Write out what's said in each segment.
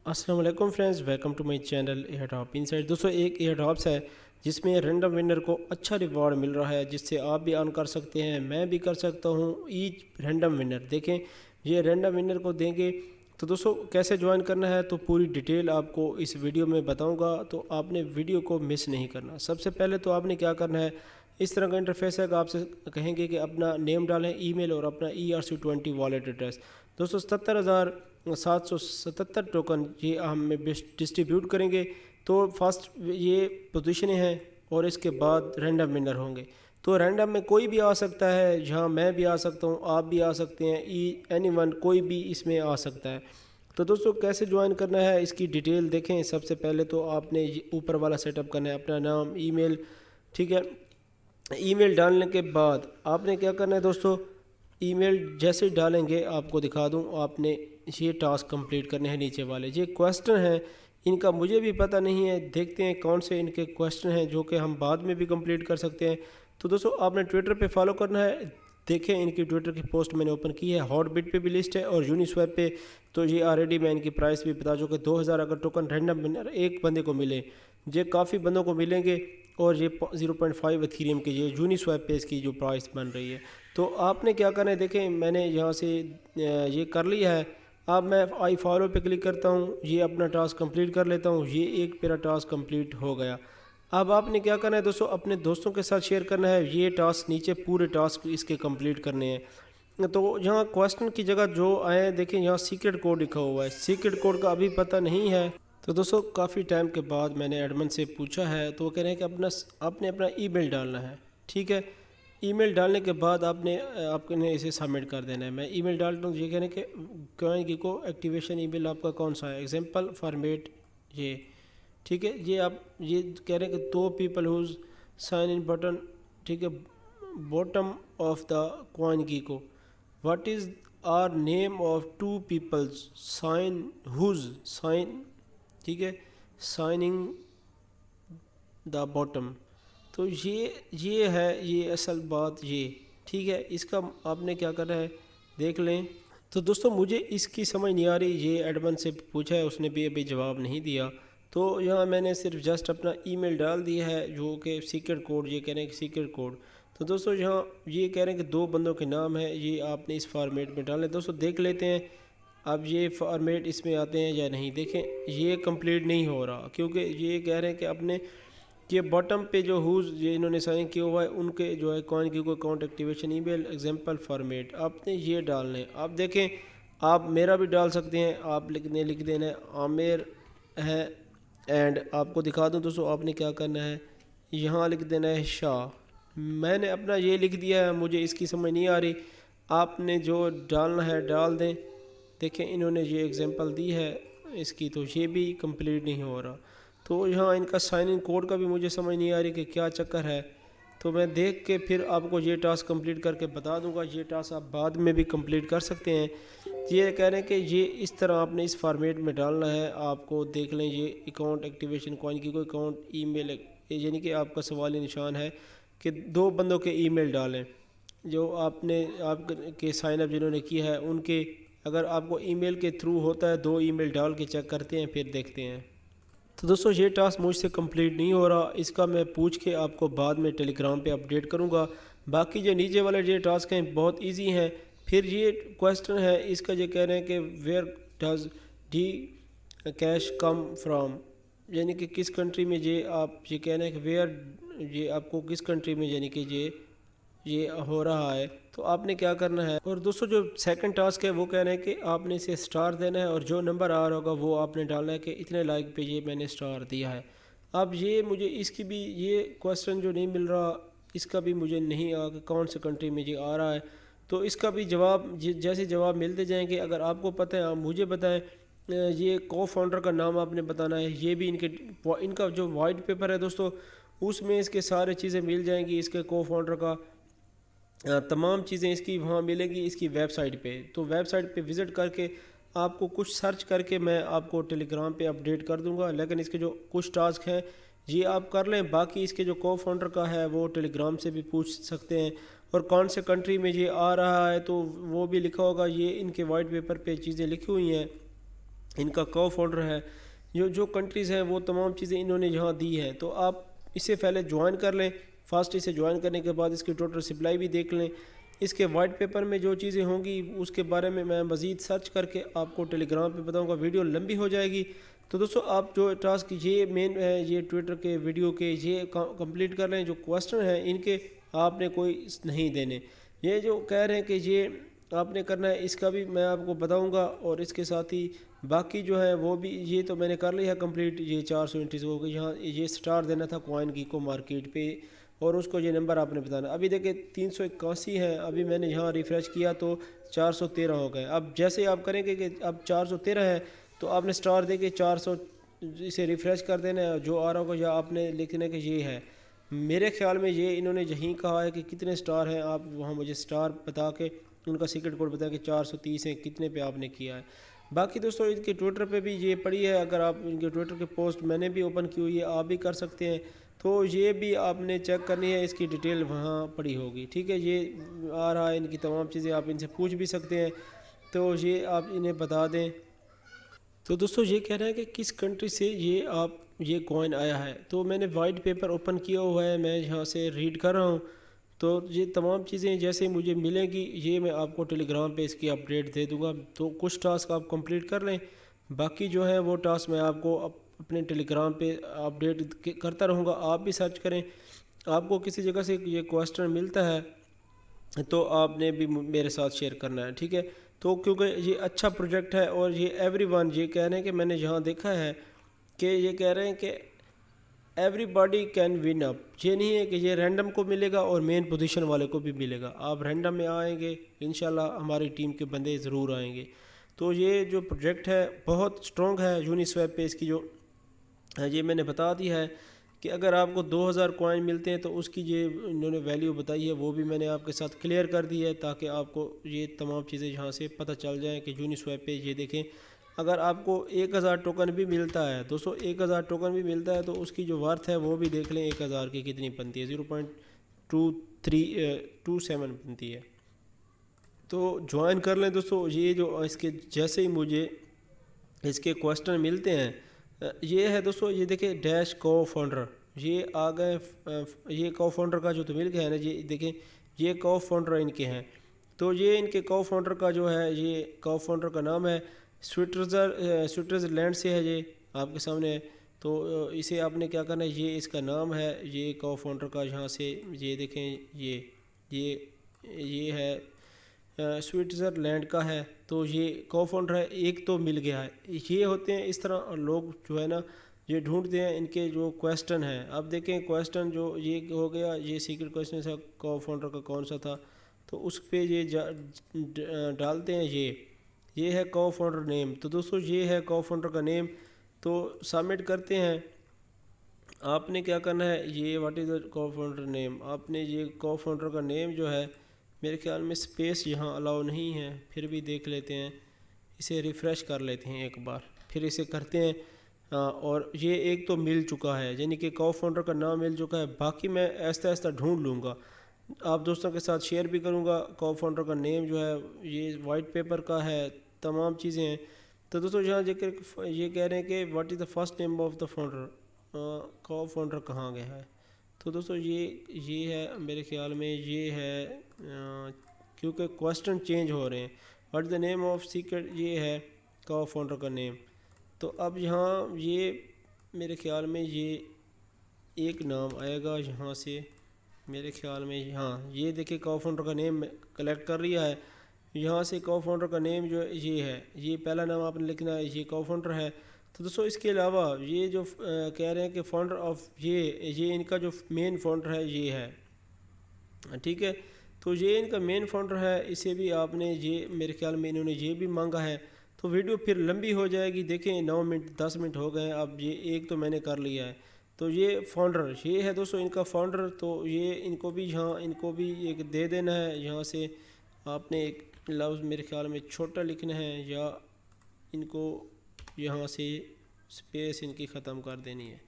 अस्सलाम वालेकुम friends, welcome to my channel air drop inside. दोस्तों एक एयर ड्रॉप्स है जिसमें रैंडम विनर को अच्छा रिवॉर्ड मिल रहा है, जिससे आप भी अर्न कर सकते हैं, मैं भी कर सकता हूं। ईच रैंडम विनर देखें, ये रैंडम विनर को देंगे। तो दोस्तों कैसे ज्वाइन करना है तो पूरी डिटेल आपको इस वीडियो में बताऊंगा, तो आपने वीडियो को मिस नहीं करना। सबसे पहले तो आपने क्या करना है, इस तरह का इंटरफेस है कि आपसे कहेंगे कि अपना नेम डालें, ईमेल और अपना ERC20 वॉलेट एड्रेस। दोस्तों 77,777 टोकन ये हम डिस्ट्रीब्यूट करेंगे। तो फर्स्ट ये पोजीशनें हैं और इसके बाद रैंडम विनर होंगे। तो रैंडम में कोई भी आ सकता है, जहाँ मैं भी आ सकता हूँ, आप भी आ सकते हैं, एनीवन कोई भी इसमें आ सकता है। तो दोस्तों कैसे ज्वाइन करना है इसकी डिटेल देखें। सबसे पहले तो आपने ऊपर वाला सेटअप करना है, अपना नाम, ईमेल, ठीक है। ईमेल डालने के बाद आपने क्या करना है दोस्तों, ईमेल जैसे डालेंगे आपको दिखा दूं, आपने ये टास्क कंप्लीट करने हैं। नीचे वाले ये क्वेश्चन हैं, इनका मुझे भी पता नहीं है, देखते हैं कौन से इनके क्वेश्चन हैं जो कि हम बाद में भी कंप्लीट कर सकते हैं। तो दोस्तों आपने ट्विटर पे फॉलो करना है। देखें इनकी ट्विटर की पोस्ट मैंने ओपन की है, हॉटबिट पे भी लिस्ट है और यूनिस्वैप पे। तो ये ऑलरेडी मैं इनकी प्राइस भी बता चुका, 2000 अगर टोकन रैंडम विनर एक बंदे को मिले, ये काफ़ी बंदों को मिलेंगे। और ये 0.5 एथेरियम के ये यूनिस्वैप पे इसकी जो प्राइस बन रही है। तो आपने क्या करना है, देखें मैंने यहाँ से ये कर लिया है। अब मैं आई फॉलो पे क्लिक करता हूँ, ये अपना टास्क कंप्लीट कर लेता हूँ। ये एक मेरा टास्क कंप्लीट हो गया। अब आपने क्या करना है दोस्तों, अपने दोस्तों के साथ शेयर करना है। ये टास्क नीचे पूरे टास्क इसके कंप्लीट करने हैं। तो यहाँ क्वेश्चन की जगह जो आए देखें, यहाँ सीक्रेट कोड लिखा हुआ है, सीक्रेट कोड का अभी पता नहीं है। तो दोस्तों काफ़ी टाइम के बाद मैंने एडमिन से पूछा है, तो वो कह रहे हैं कि आपने अपना ईमेल डालना है, ठीक है। ईमेल डालने के बाद आपने इसे सबमिट कर देना है। मैं ईमेल डालता हूँ, ये कह रहे हैं कि कॉइन को एक्टिवेशन ईमेल आपका कौन सा है, एग्जांपल फॉर्मेट ये, ठीक है। ये कह रहे हैं कि 2 people whose sign in button, ठीक है, बॉटम ऑफ द कॉइन की को, what is our name of 2 peoples sign whose sign, ठीक है, साइनिंग द बॉटम। तो ये है ये असल बात, ये ठीक है। इसका आपने क्या करना है देख लें। तो दोस्तों मुझे इसकी समझ नहीं आ रही, ये एडमिन से पूछा है, उसने भी अभी जवाब नहीं दिया। तो यहाँ मैंने सिर्फ जस्ट अपना ईमेल डाल दिया है, जो कि सीक्रेट कोड, ये कह रहे हैं कि सीक्रेट कोड। तो दोस्तों यहाँ ये कह रहे हैं कि 2 बंदों के नाम है, ये आपने इस फॉर्मेट में डालें। दोस्तों देख लेते हैं अब ये फॉर्मेट इसमें आते हैं या नहीं। देखें ये कंप्लीट नहीं हो रहा, क्योंकि ये कह रहे हैं कि अपने ये बॉटम पे जो हुज ये इन्होंने साइन किया हुआ है, उनके जो है कॉइन की कोई account activation email example format आपने ये डालने हैं। आप देखें, आप मेरा भी डाल सकते हैं, आप लिख देना है आमिर है। एंड आपको दिखा दूं दोस्तों, आपने क्या करना है, यहाँ लिख देना है शाह। मैंने अपना ये लिख दिया है, मुझे इसकी समझ नहीं आ रही, आपने जो डालना है डाल दें। देखें इन्होंने ये एग्जांपल दी है इसकी, तो ये भी कंप्लीट नहीं हो रहा। तो यहाँ इनका साइन इन कोड का भी मुझे समझ नहीं आ रही कि क्या चक्कर है। तो मैं देख के फिर आपको ये टास्क कंप्लीट करके बता दूंगा। ये टास्क आप बाद में भी कंप्लीट कर सकते हैं। ये कह रहे हैं कि ये इस तरह आपने इस फॉर्मेट में डालना है। आपको देख लें, ये अकाउंट एक्टिवेशन कॉइन की कोई अकाउंट ईमेल, यानी कि आपका सवाली निशान है कि 2 बंदों के ईमेल डालें जो आपके साइन अप जिन्होंने किया है उनके। अगर आपको ईमेल के थ्रू होता है, 2 ईमेल डाल के चेक करते हैं, फिर देखते हैं। तो दोस्तों ये टास्क मुझसे कंप्लीट नहीं हो रहा, इसका मैं पूछ के आपको बाद में टेलीग्राम पे अपडेट करूँगा। बाकी जो नीचे वाले ये टास्क हैं बहुत इजी हैं। फिर ये क्वेश्चन है, इसका ये कह रहे हैं कि where does the cash come from, यानी कि किस कंट्री में आप ये कह रहे हैं कि वेयर, ये आपको किस कंट्री में यानी कि ये हो रहा है। तो आपने क्या करना है। और दोस्तों जो सेकंड टास्क है वो कह रहे हैं कि आपने इसे स्टार देना है, और जो नंबर आ रहा होगा वो आपने डालना है कि इतने लाइक पे ये मैंने स्टार दिया है। अब ये मुझे इसकी भी ये क्वेश्चन जो नहीं मिल रहा, इसका भी मुझे नहीं आ कि कौन से कंट्री में ये आ रहा है। तो इसका भी जवाब जैसे जवाब मिलते जाएंगे, अगर आपको पता है आप मुझे बताएं। ये को फाउंडर का नाम आपने बताना है। ये भी इनका जो वाइट पेपर है दोस्तों, उसमें इसके सारे चीज़ें मिल जाएंगी। इसके को फाउंडर का तमाम चीज़ें इसकी वहाँ मिलेगी इसकी वेबसाइट पे। तो वेबसाइट पे विज़िट करके आपको कुछ सर्च करके मैं आपको टेलीग्राम पे अपडेट कर दूंगा। लेकिन इसके जो कुछ टास्क हैं ये आप कर लें, बाकी इसके जो को फाउंडर का है वो टेलीग्राम से भी पूछ सकते हैं। और कौन से कंट्री में ये आ रहा है तो वो भी लिखा होगा, ये इनके वाइट पेपर पे चीज़ें लिखी हुई हैं। ان کا کو فاؤنڈر ہے، جو کنٹریز ہیں وہ تمام چیزیں انہوں نے یہاں دی ہیں. تو آپ اسے پہلے جوائن کر لیں. فاسٹ اسے جوائن کرنے کے بعد اس کی ٹوٹل سپلائی بھی دیکھ لیں. اس کے وائٹ پیپر میں جو چیزیں ہوں گی اس کے بارے میں مزید سرچ کر کے آپ کو ٹیلی گرام پہ بتاؤں گا. ویڈیو لمبی ہو جائے گی. تو دوستو آپ جو ٹاسک یہ مین ہے یہ ٹویٹر کے ویڈیو کے یہ کمپلیٹ کر لیں. جو کوسچن ہیں ان کے آپ نے کوئی نہیں دینے. یہ جو کہہ رہے ہیں کہ یہ آپ نے کرنا ہے اس کا بھی میں آپ کو بتاؤں گا. اور اس کے ساتھ ہی باقی جو ہے وہ بھی یہ تو میں نے کر لیا ہے کمپلیٹ. یہ 400 انٹریز ہو گئی. یہاں یہ سٹار دینا تھا کوائن کی کو مارکیٹ پہ اور اس کو یہ نمبر آپ نے بتانا. ابھی دیکھیں 381 ہیں. ابھی میں نے یہاں ریفریش کیا تو 413 ہو گئے. اب جیسے آپ کریں گے کہ اب 413 ہے تو آپ نے سٹار دے کے 400 اسے ریفریش کر دینا ہے. جو آ رہا ہوگا یا آپ نے لکھنا ہے کہ یہ ہے. میرے خیال میں یہ انہوں نے یہیں کہا ہے کہ کتنے سٹار ہیں. آپ وہاں مجھے سٹار بتا کے ان کا سیکرٹ کوڈ بتائیں کہ 430 ہیں کتنے پہ آپ نے کیا ہے. باقی دوستوں ان کے ٹویٹر پہ بھی یہ پڑی ہے. اگر آپ ان کے ٹویٹر کے پوسٹ میں نے بھی اوپن کی ہوئی ہے آپ بھی کر سکتے ہیں. تو یہ بھی آپ نے چیک کرنی ہے. اس کی ڈیٹیل وہاں پڑی ہوگی. ٹھیک ہے یہ آ رہا ہے ان کی تمام چیزیں. آپ ان سے پوچھ بھی سکتے ہیں تو یہ آپ انہیں بتا دیں. تو دوستو یہ کہہ رہے ہیں کہ کس کنٹری سے یہ کوائن آیا ہے. تو میں نے وائٹ پیپر اوپن کیا ہوا ہے. میں یہاں سے ریڈ کر رہا ہوں. تو یہ تمام چیزیں جیسے مجھے ملیں گی یہ میں آپ کو ٹیلی گرام پہ اس کی اپڈیٹ دے دوں گا. تو کچھ ٹاسک آپ کمپلیٹ کر لیں. باقی جو ہے وہ ٹاسک میں آپ کو اپنے ٹیلی گرام پہ اپڈیٹ کرتا رہوں گا. آپ بھی سرچ کریں. آپ کو کسی جگہ سے یہ کوسچن ملتا ہے تو آپ نے بھی میرے ساتھ شیئر کرنا ہے. ٹھیک ہے تو کیونکہ یہ اچھا پروجیکٹ ہے اور یہ ایوری ون یہ کہہ رہے ہیں کہ میں نے یہاں دیکھا ہے کہ یہ کہہ رہے ہیں کہ every body can one up. یہ نہیں ہے کہ یہ رینڈم کو ملے گا اور مین پوزیشن والے کو بھی ملے گا. آپ رینڈم میں آئیں گے انشاءاللہ ہماری ٹیم کے بندے ضرور آئیں گے. تو یہ جو پروجیکٹ ہے بہت سٹرونگ ہے. یونیسویپ پہ اس کی جو یہ میں نے بتا دی ہے کہ اگر آپ کو 2000 کوائن ملتے ہیں تو اس کی یہ انہوں نے ویلیو بتائی ہے وہ بھی میں نے آپ کے ساتھ کلیئر کر دی ہے تاکہ آپ کو یہ تمام چیزیں یہاں سے پتہ چل جائیں کہ یونیسویپ پہ یہ دیکھیں. اگر آپ کو 1000 ٹوکن بھی ملتا ہے دوستو 1000 ٹوکن بھی ملتا ہے تو اس کی جو ورتھ ہے وہ بھی دیکھ لیں 1000 کی کتنی بنتی ہے. 0.2327 بنتی ہے. تو جوائن کر لیں دوستو. یہ جو اس کے جیسے ہی مجھے اس کے کوسچن ملتے ہیں یہ ہے دوستو. یہ دیکھیں ڈیش کو فاؤنڈر یہ آ گئے. یہ کو فاؤنڈر کا جو تو مل گیا ہے نا یہ دیکھیں یہ کو فاؤنڈر ان کے ہیں. تو یہ ان کے کو فاؤنڈر کا جو ہے یہ کو فاؤنڈر کا نام ہے سوئٹزرلینڈ سے ہے. یہ آپ کے سامنے ہے. تو اسے آپ نے کیا کرنا ہے یہ اس کا نام ہے یہ کو فاؤنڈر کا. یہاں سے یہ دیکھیں یہ ہے سوئٹزرلینڈ کا ہے. تو یہ کو فاؤنڈر ہے. ایک تو مل گیا ہے. یہ ہوتے ہیں اس طرح لوگ جو ہے نا یہ ڈھونڈتے ہیں ان کے جو کوسچن ہیں. اب دیکھیں کوسچن جو یہ ہو گیا یہ سیکرٹ کوسچن تھا کو فاؤنڈر کا کون سا تھا تو اس پہ یہ ڈالتے ہیں. یہ ہے کو فاؤنڈر نیم. تو دوستو یہ ہے کو فاؤنڈر کا نیم. تو سبمٹ کرتے ہیں. آپ نے کیا کرنا ہے یہ واٹ از دا کو فاؤنڈر نیم. آپ نے یہ کو فاؤنڈر کا نیم جو ہے میرے خیال میں سپیس یہاں الاؤ نہیں ہے. پھر بھی دیکھ لیتے ہیں. اسے ریفریش کر لیتے ہیں ایک بار پھر اسے کرتے ہیں. اور یہ ایک تو مل چکا ہے یعنی کہ کو فاؤنڈر کا نام مل چکا ہے. باقی میں آہستہ آہستہ ڈھونڈ لوں گا. آپ دوستوں کے ساتھ شیئر بھی کروں گا. کو فاؤنڈر کا نیم جو ہے یہ وائٹ پیپر کا ہے. تمام چیزیں ہیں. تو دوستو یہاں یہ کہہ رہے ہیں کہ what is the first name of the founder. کو فاؤنڈر کہاں گیا ہے. تو دوستو یہ ہے میرے خیال میں یہ ہے کیونکہ کوسچن چینج ہو رہے ہیں. What is the name of secret یہ ہے کو فاؤنڈر کا نیم. تو اب یہاں یہ میرے خیال میں یہ ایک نام آئے گا یہاں سے میرے خیال میں. ہاں یہ دیکھیں کو فاؤنڈر کا نیم کلیکٹ کر رہا ہے. یہاں سے کو فاؤنڈر کا نیم جو یہ ہے یہ پہلا نام آپ نے لکھنا ہے. یہ کو فاؤنڈر ہے. تو دوستو اس کے علاوہ یہ جو کہہ رہے ہیں کہ فاؤنڈر آف یہ ان کا جو مین فاؤنڈر ہے یہ ہے. ٹھیک ہے تو یہ ان کا مین فاؤنڈر ہے. اسے بھی آپ نے یہ میرے خیال میں انہوں نے یہ بھی مانگا ہے. تو ویڈیو پھر لمبی ہو جائے گی. دیکھیں 9 منٹ 10 منٹ ہو گئے ہیں. اب یہ ایک تو میں نے کر لیا ہے. تو یہ فاؤنڈر یہ ہے دوستو ان کا فاؤنڈر. تو یہ ان کو بھی یہاں ان کو بھی ایک دے دینا ہے. یہاں سے آپ نے ایک لفظ میرے خیال میں چھوٹا لکھنا ہے یا ان کو یہاں سے سپیس ان کی ختم کر دینی ہے.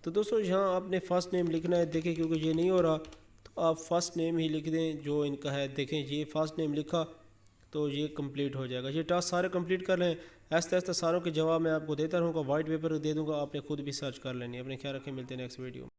تو دوستو یہاں آپ نے فرسٹ نیم لکھنا ہے. دیکھیں کیونکہ یہ نہیں ہو رہا تو آپ فرسٹ نیم ہی لکھ دیں جو ان کا ہے. دیکھیں یہ فرسٹ نیم لکھا تو یہ کمپلیٹ ہو جائے گا. یہ ٹاسک سارے کمپلیٹ کر لیں. ایسے ایسے ساروں کے جواب میں آپ کو دیتا رہوں گا، وائٹ پیپر دے دوں گا، آپ نے خود بھی سرچ کر لینی ہے۔ اپنے خیال رکھیں، ملتے ہیں نیکسٹ ویڈیو میں۔